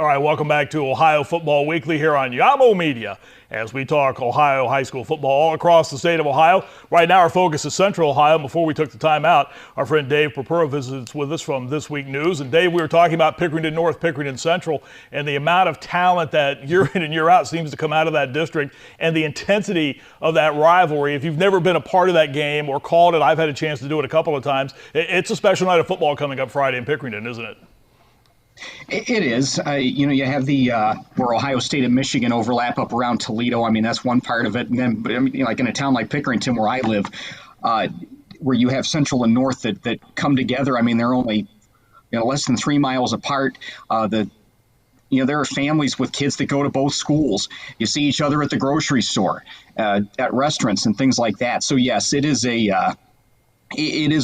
All right, welcome back to Ohio Football Weekly here on Yamo Media as we talk Ohio high school football all across the state of Ohio. Right now our focus is Central Ohio. Before we took the time out, our friend Dave Purpura visits with us from This Week News. And Dave, we were talking about Pickerington North, Pickerington Central, and the amount of talent that year in and year out seems to come out of that district and the intensity of that rivalry. If you've never been a part of that game or called it, I've had a chance to do it a couple of times. It's a special night of football coming up Friday in Pickerington, isn't it? It is. You have the where Ohio State and Michigan overlap up around Toledo. I mean, that's one part of it. And then, but, like in a town like Pickerington, where I live, where you have Central and North that come together. I mean, they're only less than 3 miles apart. There are families with kids that go to both schools. You see each other at the grocery store, at restaurants, and things like that. So yes, it is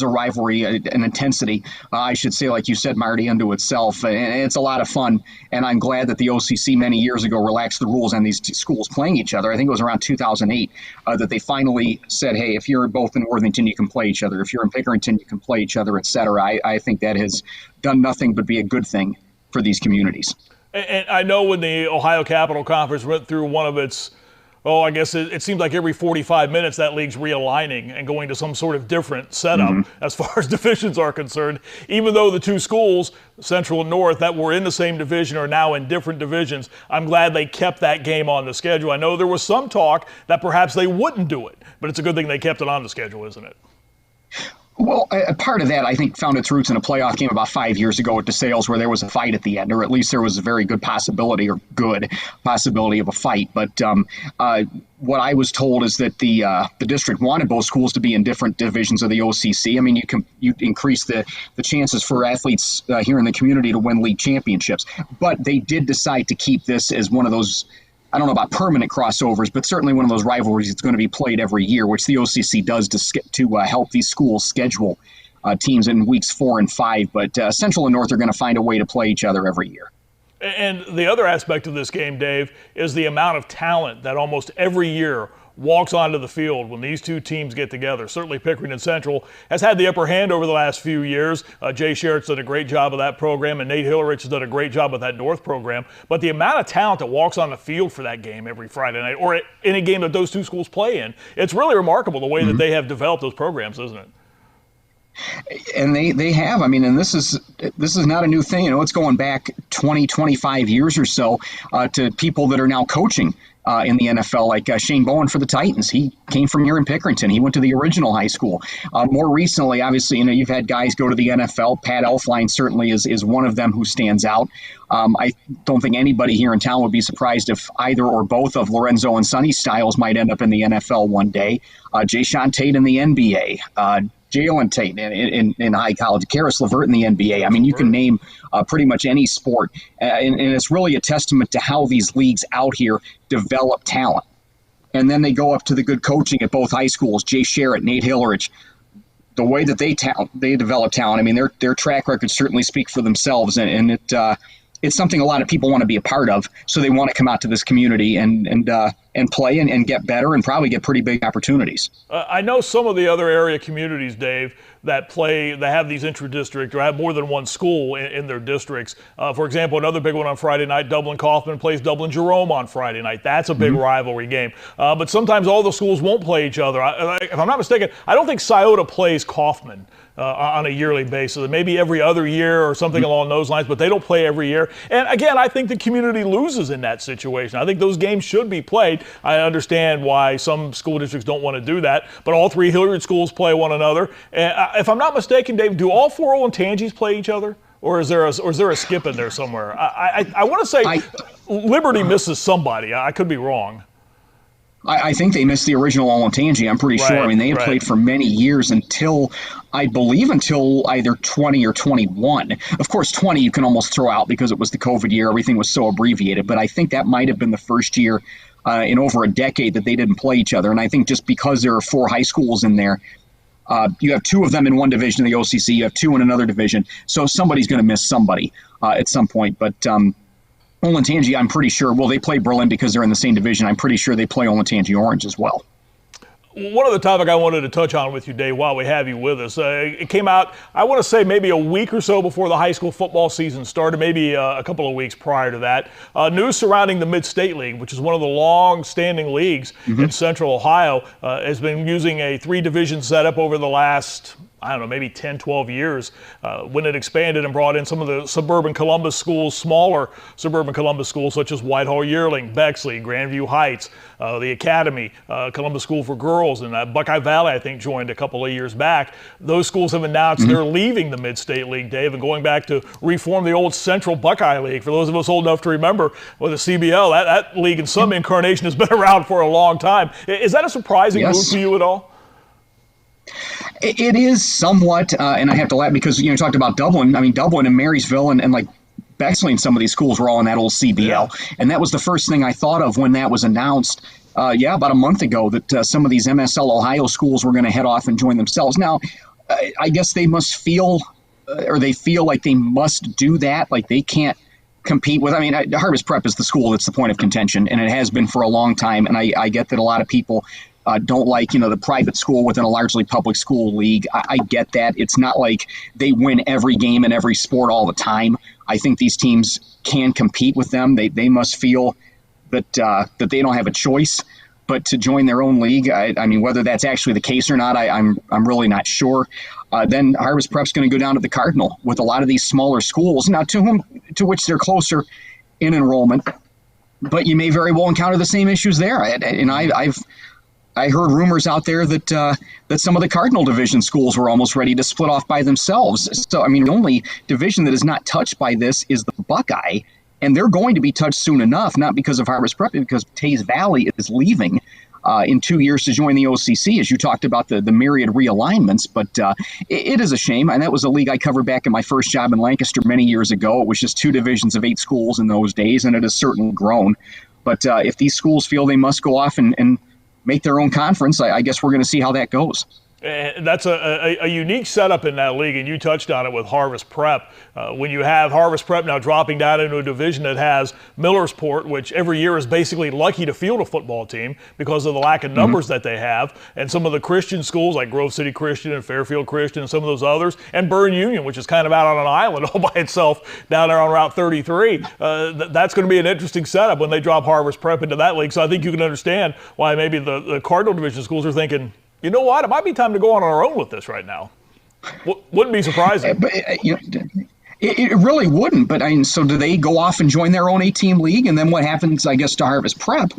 a rivalry, an intensity, I should say, like you said, Marty, unto itself. And it's a lot of fun. And I'm glad that the OCC many years ago relaxed the rules on these two schools playing each other. I think it was around 2008 that they finally said, hey, if you're both in Worthington, you can play each other. If you're in Pickerington, you can play each other, et cetera. I think that has done nothing but be a good thing for these communities. And I know when the Ohio Capital Conference went through one of its I guess it seems like every 45 minutes that league's realigning and going to some sort of different setup as far as divisions are concerned. Even though the two schools, Central and North, that were in the same division are now in different divisions, I'm glad they kept that game on the schedule. I know there was some talk that perhaps they wouldn't do it, but it's a good thing they kept it on the schedule, isn't it? Well, a part of that, I think, found its roots in a playoff game about 5 years ago at DeSales where there was a fight at the end, or at least there was a very good possibility of a fight. But what I was told is that the district wanted both schools to be in different divisions of the OCC. I mean, you increase the chances for athletes here in the community to win league championships. But they did decide to keep this as one of those, I don't know about permanent crossovers, but certainly one of those rivalries that's going to be played every year, which the OCC does to help these schools schedule teams in weeks 4 and 5. But Central and North are going to find a way to play each other every year. And the other aspect of this game, Dave, is the amount of talent that almost every year walks onto the field when these two teams get together. Certainly Pickerington Central has had the upper hand over the last few years. Jay Sherritt's done a great job of that program, and Nate Hillerich has done a great job with that North program. But the amount of talent that walks on the field for that game every Friday night, or any game that those two schools play in, it's really remarkable the way that they have developed those programs, isn't it? And they have. I mean, and this is not a new thing. It's going back 20, 25 years or so to people that are now coaching in the NFL, like Shane Bowen for the Titans. He came from here in Pickerington. He went to the original high school. More recently, obviously, you've had guys go to the NFL. Pat Elflein certainly is one of them who stands out. I don't think anybody here in town would be surprised if either or both of Lorenzo and Sonny Styles might end up in the NFL one day. Jay Sean Tate in the NBA. Jalen Tate in high college, Karis LeVert in the NBA. I mean, you can name pretty much any sport. And it's really a testament to how these leagues out here develop talent. And then they go up to the good coaching at both high schools, Jay Sherritt, Nate Hillerich. The way that they develop talent, I mean, their track records certainly speak for themselves. And it's something a lot of people want to be a part of. So they want to come out to this community and play and get better and probably get pretty big opportunities. I know some of the other area communities, Dave, that have these intra-district or have more than one school in their districts. For example, another big one on Friday night, Dublin-Kaufman plays Dublin-Jerome on Friday night. That's a big rivalry game. But sometimes all the schools won't play each other. If I'm not mistaken, I don't think Scioto plays Kaufman on a yearly basis. Maybe every other year or something along those lines, but they don't play every year. And again, I think the community loses in that situation. I think those games should be played. I understand why some school districts don't want to do that, but all three Hilliard schools play one another. And if I'm not mistaken, Dave, do all four Olentangy play each other? Or is there a skip in there somewhere? I want to say Liberty misses somebody. I could be wrong. I think they missed the original Olentangy. I'm pretty sure. I mean, they had played for many years until either 20 or 21. Of course, 20 you can almost throw out because it was the COVID year. Everything was so abbreviated. But I think that might have been the first year in over a decade that they didn't play each other. And I think just because there are 4 high schools in there, you have 2 of them in one division of the OCC. You have 2 in another division. So somebody's going to miss somebody at some point. But Olentangy, I'm pretty sure, well, they play Berlin because they're in the same division. I'm pretty sure they play Olentangy Orange as well. One other topic I wanted to touch on with you, Dave, while we have you with us. It came out, I want to say maybe a week or so before the high school football season started, maybe a couple of weeks prior to that. News surrounding the MidState League, which is one of the long-standing leagues in Central Ohio, has been using a 3-division setup over the last, I don't know, maybe 10, 12 years when it expanded and brought in some of the suburban Columbus schools, smaller suburban Columbus schools such as Whitehall Yearling, Bexley, Grandview Heights, the Academy, Columbus School for Girls, and Buckeye Valley, I think, joined a couple of years back. Those schools have announced they're leaving the MidState League, Dave, and going back to reform the old Central Buckeye League. For those of us old enough to remember, with the CBL, that league in some incarnation has been around for a long time. Is that a surprising move for you at all? It is somewhat, and I have to laugh because you talked about Dublin. I mean, Dublin and Marysville and like Bexley and some of these schools were all in that old CBL, and that was the first thing I thought of when that was announced. About a month ago, that some of these MSL Ohio schools were going to head off and join themselves. Now, I guess they must feel, or they feel like they must do that, like they can't compete with. I mean, Harvest Prep is the school that's the point of contention, and it has been for a long time. And I get that a lot of people don't like, the private school within a largely public school league. I get that. It's not like they win every game in every sport all the time. I think these teams can compete with them. They must feel that they don't have a choice but to join their own league. I mean, whether that's actually the case or not, I'm really not sure. Then Harvest Prep's going to go down to the Cardinal with a lot of these smaller schools, now to which they're closer in enrollment, but you may very well encounter the same issues there. And I heard rumors out there that some of the Cardinal Division schools were almost ready to split off by themselves. So, I mean, the only division that is not touched by this is the Buckeye. And they're going to be touched soon enough, not because of Harvest Prep, because Taze Valley is leaving in 2 years to join the OCC, as you talked about the myriad realignments. But it is a shame. And that was a league I covered back in my first job in Lancaster many years ago. It was just 2 divisions of 8 schools in those days, and it has certainly grown. But if these schools feel they must go off and make their own conference, I guess we're going to see how that goes. And that's a unique setup in that league, and you touched on it with Harvest Prep. When you have Harvest Prep now dropping down into a division that has Millersport, which every year is basically lucky to field a football team because of the lack of numbers that they have, and some of the Christian schools like Grove City Christian and Fairfield Christian and some of those others, and Burn Union, which is kind of out on an island all by itself down there on Route 33. That's going to be an interesting setup when they drop Harvest Prep into that league. So I think you can understand why maybe the Cardinal Division schools are thinking, you know what? It might be time to go on our own with this right now. Wouldn't be surprising. But, it really wouldn't. But I mean, so do they go off and join their own 8-team league? And then what happens, I guess, to Harvest Prep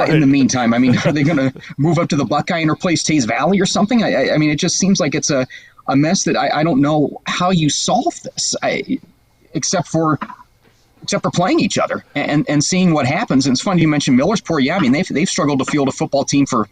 in the meantime? I mean, are they going to move up to the Buckeye and replace Taze Valley or something? I mean, it just seems like it's a mess that I don't know how you solve this, except for playing each other and seeing what happens. And it's funny you mentioned Millersport. Yeah, I mean, they've struggled to field a football team for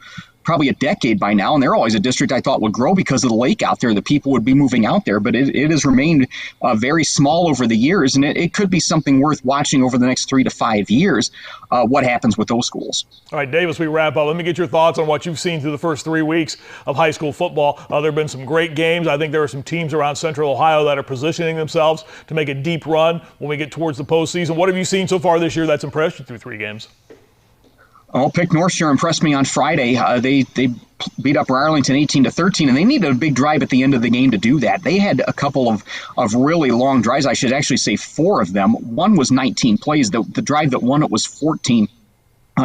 probably a decade by now, and they're always a district I thought would grow because of the lake out there. The people would be moving out there, but it has remained very small over the years, and it could be something worth watching over the next 3 to 5 years, what happens with those schools. All right, Dave, as we wrap up, let me get your thoughts on what you've seen through the first 3 weeks of high school football. There have been some great games. I think there are some teams around Central Ohio that are positioning themselves to make a deep run when we get towards the postseason. What have you seen so far this year that's impressed you through 3 games? Oh, Pick North Shore impressed me on Friday. They beat up Arlington 18-13, and they needed a big drive at the end of the game to do that. They had a couple of really long drives. I should actually say 4 of them. One was 19 plays. The drive that won it was 14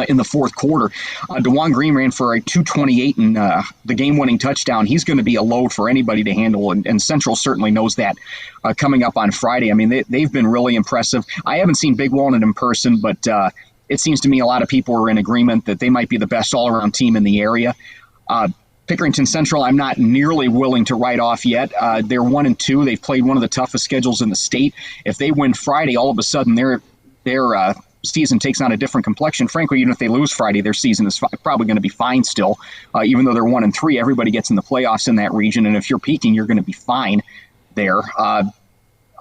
in the fourth quarter. DeJuan Green ran for a 228 and the game-winning touchdown. He's going to be a load for anybody to handle, and Central certainly knows that coming up on Friday. I mean, they've been really impressive. I haven't seen Big Walnut in person, but it seems to me a lot of people are in agreement that they might be the best all-around team in the area. Pickerington Central, I'm not nearly willing to write off yet. They're 1-2. They've played one of the toughest schedules in the state. If they win Friday, all of a sudden their season takes on a different complexion. Frankly, even if they lose Friday, their season is probably going to be fine still. Even though they're 1-3, everybody gets in the playoffs in that region, and if you're peaking, you're going to be fine there.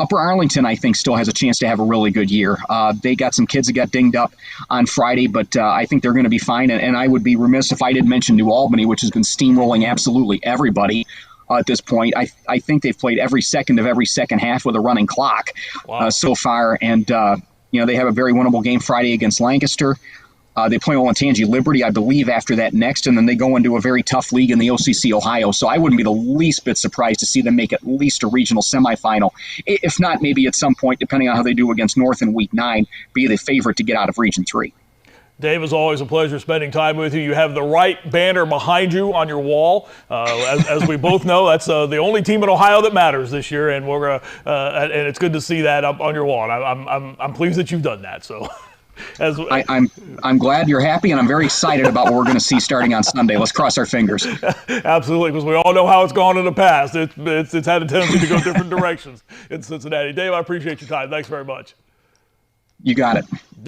Upper Arlington, I think, still has a chance to have a really good year. They got some kids that got dinged up on Friday, but I think they're going to be fine. And I would be remiss if I didn't mention New Albany, which has been steamrolling absolutely everybody at this point. I think they've played every second of every second half with a running clock so far. And, they have a very winnable game Friday against Lancaster. They play Olentangy Liberty, I believe, after that next, and then they go into a very tough league in the OCC Ohio. So I wouldn't be the least bit surprised to see them make at least a regional semifinal. If not, maybe at some point, depending on how they do against North in Week 9, be the favorite to get out of Region 3. Dave, it's always a pleasure spending time with you. You have the right banner behind you on your wall. As we both know, that's the only team in Ohio that matters this year, and we're and it's good to see that up on your wall. And I'm pleased that you've done that. So, I'm glad you're happy, and I'm very excited about what we're going to see starting on Sunday. Let's cross our fingers. Absolutely, because we all know how it's gone in the past. It's had a tendency to go different directions in Cincinnati. Dave, I appreciate your time. Thanks very much. You got it.